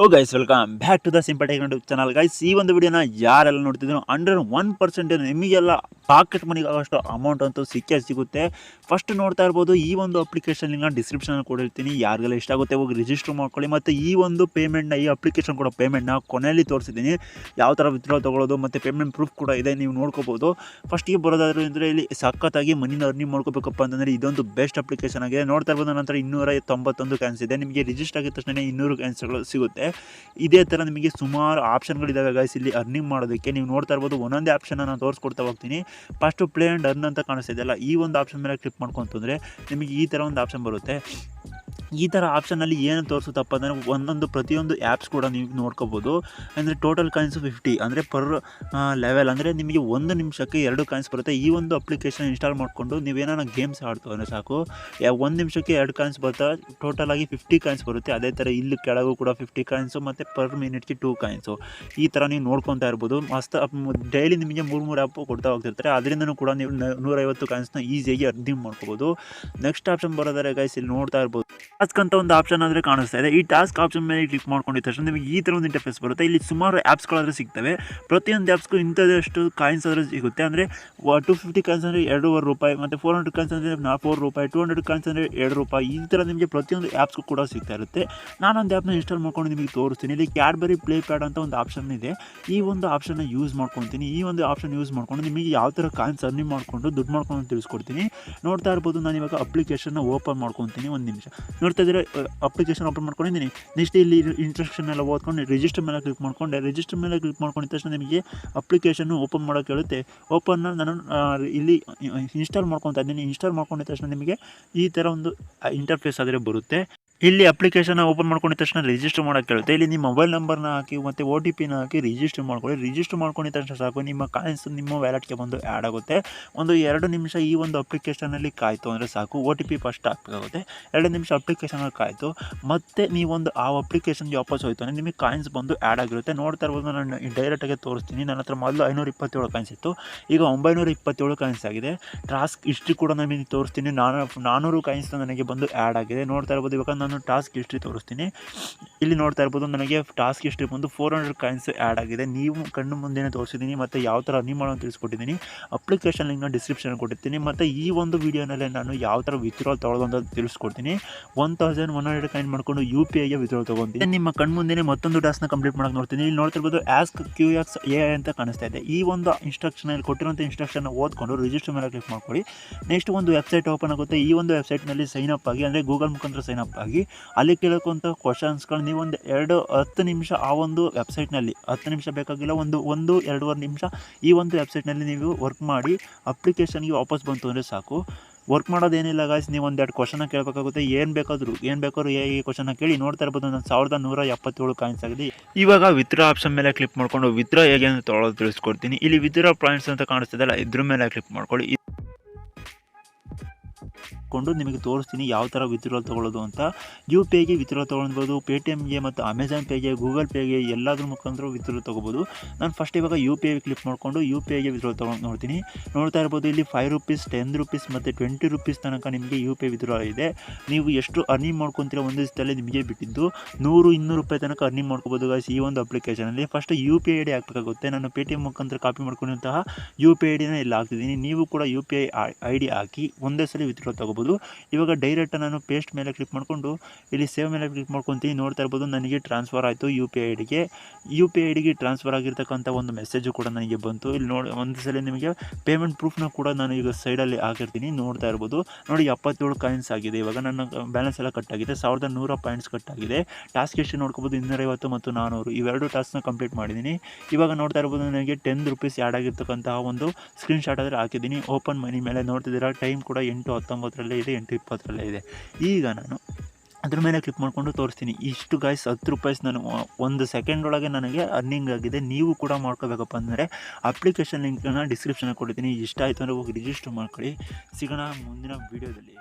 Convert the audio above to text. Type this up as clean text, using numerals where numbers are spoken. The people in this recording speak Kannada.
O guys welcome back to the simple tech YouTube channel. Guys, ಈ ಒಂದು ವಿಡಿಯೋನ ಯಾರೆಲ್ಲ ನೋಡ್ತಿದ್ರು ಅಂಡರ್ 1% ನಿಮಗೆಲ್ಲ ಪಾಕೆಟ್ ಮನಿಗೆ ಆಗೋಷ್ಟು ಅಮೌಂಟ್ ಅಂತೂ ಸಿಗುತ್ತೆ. ಫಸ್ಟ್ ನೋಡ್ತಾ ಇರ್ಬೋದು, ಈ ಒಂದು ಅಪ್ಲಿಕೇಶನ್ ಲಿಂಕ್ನ ಡಿಸ್ಕ್ರಿಪ್ಷನಲ್ಲಿ ಕೊಡಿರ್ತೀನಿ. ಯಾರಿಗೆಲ್ಲ ಇಷ್ಟ ಆಗುತ್ತೆ ಹೋಗಿ ರಿಜಿಸ್ಟರ್ ಮಾಡ್ಕೊಳ್ಳಿ. ಮತ್ತು ಈ ಒಂದು ಪೇಮೆಂಟ್ನ, ಈ ಅಪ್ಲಿಕೇಶನ್ ಕೂಡ ಪೇಮೆಂಟ್ನ ಕೊನೆಯಲ್ಲಿ ತೋರಿಸಿದ್ದೀನಿ, ಯಾವ ಥರ ವಿತ್ಡ್ರಾ ತೊಗೊಳ್ಳೋದು ಮತ್ತು ಪೇಮೆಂಟ್ ಪ್ರೂಫ್ ಕೂಡ ಇದೆ, ನೀವು ನೋಡ್ಕೋಬೋದು. ಫಸ್ಟಿಗೆ ಬರೋದಾದ್ರೆ ಅಂದರೆ ಇಲ್ಲಿ ಸಖತ್ತಾಗಿ ಮನಿನ ಅರ್ನಿಂಗ್ ಮಾಡ್ಕೋಬೇಕಪ್ಪ ಅಂತಂದರೆ ಇದೊಂದು ಬೆಸ್ಟ್ ಅಪ್ಲಿಕೇಶನ್ ಆಗಿದೆ. ನೋಡ್ತಾ ಇರ್ಬೋದು, ನಂತರ 291 ಕ್ಯಾನ್ಸ್ ಇದೆ. ನಿಮಗೆ ರಿಜಿಸ್ಟರ್ ಆಗಿದ ತಕ್ಷಣ 200 ಕ್ಯಾನ್ಸ್ಗಳು ಸಿಗುತ್ತೆ. ಇದೇ ಥರ ನಿಮಗೆ ಸುಮಾರು ಆಪ್ಷನ್ಗಳಿದ್ದಾವೆ ಗೈಸ್ ಇಲ್ಲಿ ಅರ್ನಿಂಗ್ ಮಾಡೋದಕ್ಕೆ. ನೀವು ನೋಡ್ತಾ ಇರ್ಬೋದು, ಒಂದೊಂದೇ ಆಪ್ಷನ್ ನಾನು ತೋರಿಸ್ಕೊಡ್ತಾ ಹೋಗ್ತೀನಿ. ಫಸ್ಟು ಪ್ಲೇ ಆ್ಯಂಡ್ ಅರ್ನ್ ಅಂತ ಕಾಣಿಸ್ತಿದೆಯಲ್ಲ, ಈ ಒಂದು ಆಪ್ಷನ್ ಮೇಲೆ ಕ್ಲಿಕ್ ಮಾಡ್ಕೊಂತಂದರೆ ನಿಮಗೆ ಈ ಥರ ಒಂದು ಆಪ್ಷನ್ ಬರುತ್ತೆ. ಈ ಥರ ಆಪ್ಷನಲ್ಲಿ ಏನು ತೋರಿಸುತ್ತಪ್ಪ ಅಂದರೆ ಒಂದೊಂದು ಪ್ರತಿಯೊಂದು ಆ್ಯಪ್ಸ್ ಕೂಡ ನೀವು ನೋಡ್ಕೋಬೋದು. ಅಂದರೆ ಟೋಟಲ್ ಕಾಯಿನ್ಸು 50, ಅಂದರೆ ಪರ್ ಲೆವೆಲ್, ಅಂದರೆ ನಿಮಗೆ 1 ನಿಮಿಷಕ್ಕೆ 2 ಕಾಯಿನ್ಸ್ ಬರುತ್ತೆ. ಈ ಒಂದು ಅಪ್ಲಿಕೇಶನ್ ಇನ್ಸ್ಟಾಲ್ ಮಾಡಿಕೊಂಡು ನೀವೇನಾರ ಗೇಮ್ಸ್ ಆಡ್ತು ಅಂದರೆ ಸಾಕು, 1 ನಿಮಿಷಕ್ಕೆ 2 ಕಾಯಿನ್ಸ್ ಬರ್ತಾ ಟೋಟಲಾಗಿ 50 ಕಾಯಿನ್ಸ್ ಬರುತ್ತೆ. ಅದೇ ಥರ ಇಲ್ಲಿ ಕೆಳಗೂ ಕೂಡ 50 ಕಾಯಿನ್ಸು ಮತ್ತು ಪರ್ ಮಿನಿಟ್ಗೆ 2 ಕಾಯಿನ್ಸು. ಈ ಥರ ನೀವು ನೋಡ್ಕೊತಾ ಇರ್ಬೋದು. ಮಸ್ತ್ ಡೈಲಿ ನಿಮಗೆ 3 ಆ್ಯಪು ಕೊಡ್ತಾ ಹೋಗ್ತಿರ್ತಾರೆ. ಅದರಿಂದನೂ ಕೂಡ ನೀವು 150 ಕಾಯಿನ್ಸ್ನ ಈಸಿಯಾಗಿ ಅರ್ನಿಂಗ್ ಮಾಡ್ಕೋಬೋದು. ನೆಕ್ಸ್ಟ್ ಆಪ್ಷನ್ ಬರೋದಾರೆ ಗೈಸ್, ಇಲ್ಲಿ ನೋಡ್ತಾ ಇರ್ಬೋದು, ಟಾಸ್ಕ್ ಅಂತ ಒಂದು ಆಪ್ಷನ್ ಆದರೆ ಕಾಣಿಸ್ತಾ ಇದೆ. ಈ ಟಾಸ್ಕ್ ಆಪ್ಷನ್ ಮೇಲೆ ಕ್ಲಿಕ್ ಮಾಡ್ಕೊಂಡಿದ್ದ ತಕ್ಷಣ ನಿಮಗೆ ಈ ಥರ ಒಂದು ಇಂಟರ್ಫೇಸ್ ಬರುತ್ತೆ. ಇಲ್ಲಿ ಸುಮಾರು ಆ್ಯಪ್ಸ್ಗಳಾದರೆ ಸಿಗ್ತವೆ. ಪ್ರತಿಯೊಂದು ಆ್ಯಪ್ಸ್ಗೂ ಇಂಥದಷ್ಟು ಕಾಯಿನ್ಸ್ ಆದರೆ ಸಿಗುತ್ತೆ. ಅಂದರೆ 250 ಕಾಯಿನ್ಸ್ ಅಂದರೆ ₹2.5, ಮತ್ತು 400 ಕಾಯಿನ್ಸ್ ಅಂದರೆ ₹4, 200 ಕಾಯಿನ್ಸ್ ಅಂದರೆ ₹2. ಈ ಥರ ನಿಮಗೆ ಪ್ರತಿಯೊಂದು ಆ್ಯಪ್ಸ್ಗೂ ಕೂಡ ಸಿಗ್ತಾ ಇರುತ್ತೆ. ನಾನೊಂದು ಆ್ಯಪ್ನ ಇನ್ಸ್ಟಾಲ್ ಮಾಡ್ಕೊಂಡು ನಿಮಗೆ ತೋರಿಸ್ತೀನಿ. ಇಲ್ಲಿ ಕ್ಯಾಡ್ಬರಿ ಪ್ಲೇ ಪ್ಯಾಡ್ ಅಂತ ಒಂದು ಆಪ್ಷನ್ ಇದೆ. ಈ ಒಂದು ಆಪ್ಷನ್ನ ಯೂಸ್ ಮಾಡ್ಕೊತೀನಿ. ಈ ಒಂದು ಆಪ್ಷನ್ ಯೂಸ್ ಮಾಡ್ಕೊಂಡು ನಿಮಗೆ ಯಾವ ಥರ ಕಾಯಿನ್ಸ್ ಅರ್ನಿಂಗ್ ಮಾಡಿಕೊಂಡು ದುಡ್ಡು ಮಾಡ್ಕೊಂಡು ತಿಳಿಸ್ಕೊಡ್ತೀನಿ. ನೋಡ್ತಾ ಇರ್ಬೋದು, ನಾನು ಇವಾಗ ಅಪ್ಲಿಕೇಶನ್ನ ಓಪನ್ ಮಾಡ್ಕೊತೀನಿ. ಒಂದು ನಿಮಿಷ ನೋಡ್ತಾ ಇದ್ದರೆ ಅಪ್ಲಿಕೇಶನ್ ಓಪನ್ ಮಾಡ್ಕೊಂಡಿದ್ದೀನಿ. ನೆಕ್ಸ್ಟ್ ಇಲ್ಲಿ ಇನ್ಸ್ಟ್ರಕ್ಷನ್ ಎಲ್ಲ ಓದ್ಕೊಂಡು ರಿಜಿಸ್ಟರ್ ಮೇಲೆ ಕ್ಲಿಕ್ ಮಾಡ್ಕೊಂಡೆ. ರಿಜಿಸ್ಟರ್ ಮೇಲೆ ಕ್ಲಿಕ್ ಮಾಡ್ಕೊಂಡಿದ್ದ ತಕ್ಷಣ ನಿಮಗೆ ಅಪ್ಲಿಕೇಶನ್ನು ಓಪನ್ ಮಾಡೋಕ್ಕೆ ಹೇಳುತ್ತೆ. ಓಪನ್ನ ನಾನು ಇಲ್ಲಿ ಇನ್ಸ್ಟಾಲ್ ಮಾಡ್ಕೊತಾ ಇದ್ದೀನಿ. ಇನ್ಸ್ಟಾಲ್ ಮಾಡ್ಕೊಂಡಿದ್ದ ತಕ್ಷಣ ನಿಮಗೆ ಈ ಥರ ಒಂದು ಇಂಟರ್ಫೇಸ್ ಆದರೆ ಬರುತ್ತೆ. ಇಲ್ಲಿ ಅಪ್ಲಿಕೇಶನ್ ಓಪನ್ ಮಾಡ್ಕೊಂಡಿದ್ದ ತಕ್ಷಣ ರಿಜಿಸ್ಟರ್ ಮಾಡೋಕ್ಕೆ ಹೇಳುತ್ತೆ. ಇಲ್ಲಿ ನಿಮ್ಮ ಮೊಬೈಲ್ ನಂಬರ್ನ ಹಾಕಿ ಮತ್ತು OTP ಹಾಕಿ ರಿಜಿಸ್ಟರ್ ಮಾಡ್ಕೊಳ್ಳಿ. ರಿಜಿಸ್ಟರ್ ಮಾಡ್ಕೊಂಡಿದ್ದ ತಕ್ಷಣ ಸಾಕು, ನಿಮ್ಮ ಕಾಯಿನ್ಸ್ ನಿಮ್ಮ ವ್ಯಾಲೆಟ್ಗೆ ಬಂದು ಆ್ಯಡ್ ಆಗುತ್ತೆ. ಒಂದು 2 ನಿಮಿಷ ಈ ಒಂದು ಅಪ್ಲಿಕೇಶನಲ್ಲಿ ಕಾಯ್ತು ಅಂದರೆ ಸಾಕು. OTP ಫಸ್ಟ್ ಹಾಕಬೇಕಾಗುತ್ತೆ. 2 ನಿಮಿಷ ಅಪ್ಲಿಕೇಶನಲ್ಲಿ ಕಾಯ್ತು, ಮತ್ತು ನೀವೊಂದು ಆ ಅಪ್ಲಿಕೇಶನ್ಗೆ ವಾಪಸ್ ಹೋಯ್ತು ಅಂದರೆ ನಿಮಗೆ ಕಾಯಿನ್ಸ್ ಬಂದು ಆ್ಯಡ್ ಆಗಿರುತ್ತೆ. ನೋಡ್ತಾ ಇರ್ಬೋದು, ನಾನು ಡೈರೆಕ್ಟಾಗಿ ತೋರಿಸ್ತೀನಿ. ನನ್ನ ಹತ್ರ ಮೊದಲು 527 ಕಾಯಿನ್ಸ್ ಇತ್ತು, ಈಗ 927 ಕಾಯಿನ್ಸ್ ಆಗಿದೆ. ಟಾಸ್ಕ್ ಹಿಸ್ಟ್ರಿ ಕೂಡ ನಮಗೆ ತೋರಿಸ್ತೀನಿ. 400 ಕಾಯಿನ್ಸ್ ನನಗೆ ಬಂದು ಆ್ಯಡ್ ಆಗಿದೆ. ನೋಡ್ತಾ ಇರ್ಬೋದು, ಇವಾಗ ನಾನು ಟಾಸ್ಕ್ ಹಿಸ್ಟ್ರಿ ತೋರಿಸ್ತೀನಿ. ಇಲ್ಲಿ ನೋಡ್ತಾ ಇರ್ಬೋದು, ನನಗೆ ಟಾಸ್ಕ್ ಹಿಸ್ಟ್ರಿ ಬಂದು 400 ಕಾಯಿನ್ಸ್ ಆ್ಯಡ್ ಆಗಿದೆ. ನೀವು ಕಣ್ಣು ಮುಂದೆನೇ ತೋರಿಸಿದ್ದೀನಿ ಮತ್ತು ಯಾವ ಥರ ಅರ್ನಿಂಗ್ ಮಾಡೋದು ತಿಳಿಸ್ಕೊಟ್ಟಿದ್ದೀನಿ. ಅಪ್ಲಿಕೇಶನ್ ಲಿಂಕ್ನ ಡಿಸ್ಕ್ರಿಪ್ಷನ್ ಕೊಟ್ಟಿರ್ತೀನಿ. ಮತ್ತು ಈ ಒಂದು ವಿಡಿಯೋನಲ್ಲೇ ನಾನು ಯಾವ ಥರ ವಿತ್ಡ್ರಾಲ್ ತೊಗೊಳ್ಳೋದು ಅಂತ ತಿಳಿಸ್ಕೊಡ್ತೀನಿ. 1100 ಕಾಯಿನ್ ಮಾಡ್ಕೊಂಡು UPIಗೆ ವಿತ್ಡ್ರಾಲ್ ತೊಗೊತೀನಿ. ನಿಮ್ಮ ಕಣ್ಣು ಮುಂದೆನೇ ಮತ್ತೊಂದು ಟಾಸ್ಕ್ನ ಕಂಪ್ಲೀಟ್ ಮಾಡೋಕೆ ನೋಡ್ತೀನಿ. ಇಲ್ಲಿ ನೋಡ್ತಾ ಇರ್ಬೋದು, ಆಸ್ಕ್ QXAI ಅಂತ ಕಾಣಿಸ್ತಾ ಇದೆ. ಈ ಒಂದು ಇನ್ಸ್ಟ್ರಕ್ಷನಲ್ಲಿ ಕೊಟ್ಟಿರೋಂಥ ಇನ್ಸ್ಟ್ರಕ್ಷನ್ ಓದ್ಕೊಂಡು ರಿಜಿಸ್ಟರ್ ಮೇಲೆ ಕ್ಲಿಕ್ ಮಾಡ್ಕೊಳ್ಳಿ. ನೆಕ್ಸ್ಟ್ ಒಂದು ವೆಬ್ಸೈಟ್ ಓಪನ್ ಆಗುತ್ತೆ. ಈ ಒಂದು ವೆಬ್ಸೈಟ್ನಲ್ಲಿ ಸೈನ್ ಅಪ್ ಆಗಿ, ಅಂದರೆ ಗೂಗಲ್ ಮುಖಾಂತರ ಸೈನ್ ಅಪ್ ಆಗಿ, ಅಲ್ಲಿ ಕೇಳೋಕ್ಕಂಥ ಕ್ವಶನ್ಸ್ಗಳು ನೀವೊಂದು 10 ನಿಮಿಷ ಆ ಒಂದು ವೆಬ್ಸೈಟ್ನಲ್ಲಿ, 10 ನಿಮಿಷ ಬೇಕಾಗಿಲ್ಲ, 1-2.5 ನಿಮಿಷ ಈ ಒಂದು ವೆಬ್ಸೈಟ್ನಲ್ಲಿ ನೀವು ವರ್ಕ್ ಮಾಡಿ ಅಪ್ಲಿಕೇಶನ್ಗೆ ವಾಪಸ್ ಬಂತು ಅಂದರೆ ಸಾಕು. ವರ್ಕ್ ಮಾಡೋದೇನಿಲ್ಲ ಗಾಯ್ಸ್, ನೀವು 1-2 ಕ್ವಶನ್ನ ಕೇಳಬೇಕಾಗುತ್ತೆ. ಏನು ಬೇಕಾದರೂ ಈ ಕ್ವಶನ್ನ ಕೇಳಿ. ನೋಡ್ತಾ ಇರ್ಬೋದು, ನಾನು 1177 ಕಾಯಿನ್ಸ್ ಆಗಿದೆ. ಇವಾಗ ವಿತ್ಡ್ರಾ ಆಪ್ಷನ್ ಮೇಲೆ ಕ್ಲಿಕ್ ಮಾಡ್ಕೊಂಡು ವಿತ್ಡ್ರಾ ಹೇಗೆ ಅಂತ ತೊಗೊಳ್ಳೋದು ತಿಳಿಸ್ಕೊಡ್ತೀನಿ. ಇಲ್ಲಿ ವಿತ್ಡ್ರಾ ಪಾಯಿಂಟ್ಸ್ ಅಂತ ಕಾಣಿಸ್ತಿದೆಯಲ್ಲ, ಇದ್ರ ಮೇಲೆ ಕ್ಲಿಕ್ ಮಾಡ್ಕೊಳ್ಳಿ. ನಿಮಗೆ ತೋರಿಸ್ತೀನಿ ಯಾವ ಥರ ವಿತ್ಡ್ರಾಲ್ ತೊಗೊಳ್ಳೋದು ಅಂತ. UPIಗೆ ವಿತ್ಡ್ರಾಲ್ ತೊಗೊಳ್ಬೋದು, ಪೇಟಿಎಮ್ಗೆ ಮತ್ತು ಅಮೆಜಾನ್ ಪೇಗೆ, ಗೂಗಲ್ ಪೇಗೆ ಎಲ್ಲದ್ರ ಮುಖಾಂತರ ವಿತ್ಡ್ರಾಲ್ ತೊಗೋಬೋದು. ನಾನು ಫಸ್ಟ್ ಇವಾಗ UPI ಕ್ಲಿಕ್ ಮಾಡಿಕೊಂಡು UPIಗೆ ವಿತ್ಡ್ರಾಲ್ ತೊಗೊಂಡು ನೋಡ್ತೀನಿ. ನೋಡ್ತಾ ಇರ್ಬೋದು, ಇಲ್ಲಿ ₹5, ₹10 ಮತ್ತು ₹20 ತನಕ ನಿಮಗೆ UPI ವಿತ್ಡ್ರಾಲ್ ಇದೆ. ನೀವು ಎಷ್ಟು ಅರ್ನಿಂಗ್ ಮಾಡ್ಕೊತೀರ ಒಂದು ದಿವಸದಲ್ಲಿ ನಿಮಗೆ ಬಿಟ್ಟಿದ್ದು. ₹100-200 ತನಕ ಅರ್ನಿಂಗ್ ಮಾಡ್ಕೋಬೋದು ಗಾಯ್ಸ್ ಈ ಒಂದು ಅಪ್ಲಿಕೇಶನಲ್ಲಿ. ಫಸ್ಟ್ UPI ID ಹಾಕಬೇಕಾಗುತ್ತೆ. ನಾನು ಪೇಟಿಎಮ್ ಮುಖಾಂತರ ಕಾಪಿ ಮಾಡ್ಕೊಂಡಿರುವಂತಹ UPI IDನ ಇಲ್ಲಿ ಹಾಕ್ತಿದ್ದೀನಿ. ನೀವು ಕೂಡ UPI ID ಹಾಕಿ ಒಂದೇ ಸಲ ವಿತ್ಡ್ರಾಲ್ ತೊಗೋಬೋದು. ಇವಾಗ ಡೈರೆಕ್ಟ್ ನಾನು ಪೇಸ್ಟ್ ಮೇಲೆ ಕ್ಲಿಕ್ ಮಾಡಿಕೊಂಡು ಇಲ್ಲಿ ಸೇವ್ ಮೇಲೆ ಕ್ಲಿಕ್ ಮಾಡ್ಕೊತೀನಿ. ನೋಡ್ತಾ ಇರ್ಬೋದು, ನನಗೆ ಟ್ರಾನ್ಸ್ಫರ್ ಆಯಿತು UPI IDಗೆ ಟ್ರಾನ್ಸ್ಫರ್ ಆಗಿರ್ತಕ್ಕಂಥ ಒಂದು ಮೆಸೇಜು ಕೂಡ ನನಗೆ ಬಂತು. ಇಲ್ಲಿ ನೋಡಿ, ಒಂದು ಸಲ ನಿಮಗೆ ಪೇಮೆಂಟ್ ಪ್ರೂಫ್ನ ಕೂಡ ನಾನು ಈಗ ಸೈಡಲ್ಲಿ ಹಾಕಿರ್ತೀನಿ. ನೋಡ್ತಾ ಇರ್ಬೋದು, ನೋಡಿ 77 ಕಾಯಿನ್ಸ್ ಆಗಿದೆ. ಇವಾಗ ನನ್ನ ಬ್ಯಾಲೆನ್ಸ್ ಎಲ್ಲ ಕಟ್ ಆಗಿದೆ. 1100 ಪಾಯಿಂಟ್ಸ್ ಕಟ್ ಆಗಿದೆ. ಟಾಸ್ಕ್ ಎಷ್ಟು ನೋಡ್ಕೋಬೋದು, 250 ಮತ್ತು 400 ಇವೆರಡು ಟಾಸ್ಕ್ನ ಕಂಪ್ಲೀಟ್ ಮಾಡಿದ್ದೀನಿ. ಇವಾಗ ನೋಡ್ತಾ ಇರ್ಬೋದು, ನನಗೆ ₹10 ಆ್ಯಡ್ ಆಗಿರ್ತಕ್ಕಂತಹ ಒಂದು ಸ್ಕ್ರೀನ್ಶಾಟ್ ಆದರೆ ಹಾಕಿದ್ದೀನಿ. ಓಪನ್ ಮನಿ ಮೇಲೆ ನೋಡ್ತಿದ್ದೀರಾ, ಟೈಮ್ ಕೂಡ 8:19 ಇದೆ, 8:20 ಇದೆ. ಈಗ ನಾನು ಅದ್ರ ಮೇಲೆ ಕ್ಲಿಕ್ ಮಾಡಿಕೊಂಡು ತೋರಿಸ್ತೀನಿ. ಇಷ್ಟು ಗಾಯ್ಸ್ ₹10 ನಾನು 1 ಸೆಕೆಂಡ್ ಒಳಗೆ ನನಗೆ ಅರ್ನಿಂಗ್ ಆಗಿದೆ. ನೀವು ಕೂಡ ಮಾಡ್ಕೋಬೇಕಪ್ಪ ಅಂದರೆ ಅಪ್ಲಿಕೇಶನ್ ಲಿಂಕನ್ನು ಡಿಸ್ಕ್ರಿಪ್ಷನಲ್ಲಿ ಕೊಡ್ತೀನಿ. ಇಷ್ಟ ಆಯಿತು ಅಂದರೆ ಹೋಗಿ ರಿಜಿಸ್ಟರ್ ಮಾಡ್ಕೊಳ್ಳಿ. ಸಿಗೋಣ ಮುಂದಿನ ವೀಡಿಯೋದಲ್ಲಿ.